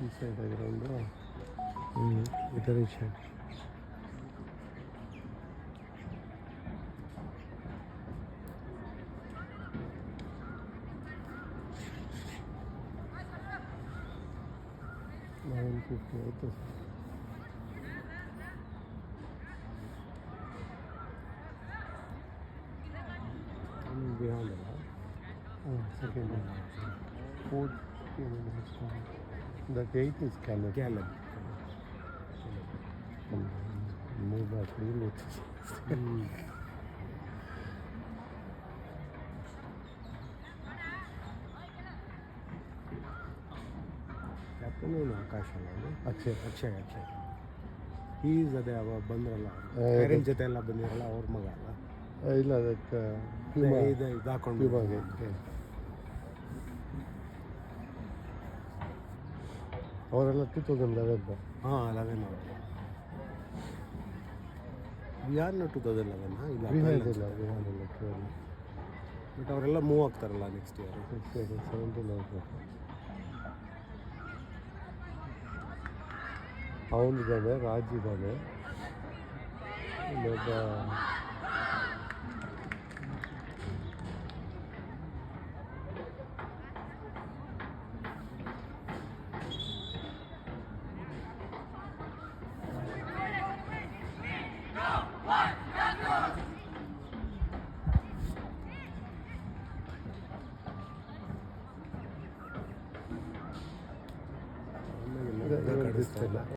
ಈ side ground ಈ ಥರ ಈ ಸೈಡ್. $950 ಆಯಿತು. Behind it. Second one. Fourth. That 8 is Caleb. Move back. Captain Akash ಅಲ್ಲ ಅಕ್ಷಯ್ ಈಸ್ ಅದೇ ಅವ ಬಂದ್ರಲ್ಲ ಪೇರೆಂಟ್ ಜೊತೆ ಎಲ್ಲ ಬಂದಿರಲ್ಲ ಅವ್ರ ಮಗ ಅಲ್ಲ. ಇಲ್ಲ ಅದಕ್ಕೆ ಇದು ಹಾಕೊಂಡು ಅವರೆಲ್ಲ 2011. ಹಾಂ 11 ಅವರು. ಬಿಹಾರ್ನ 2011 ಇಲ್ಲ ಬಟ್ ಅವರೆಲ್ಲ ಮೂವ್ ಆಗ್ತಾರಲ್ಲ ನೆಕ್ಸ್ಟ್ ಇಯರ್ 17 ಹೋಗ್ಬೇಕು. ಅವನಿದ್ದಾನೆ, ರಾಜ್ ಇದ್ದಾನೆ, ಇನ್ನೊಬ್ಬ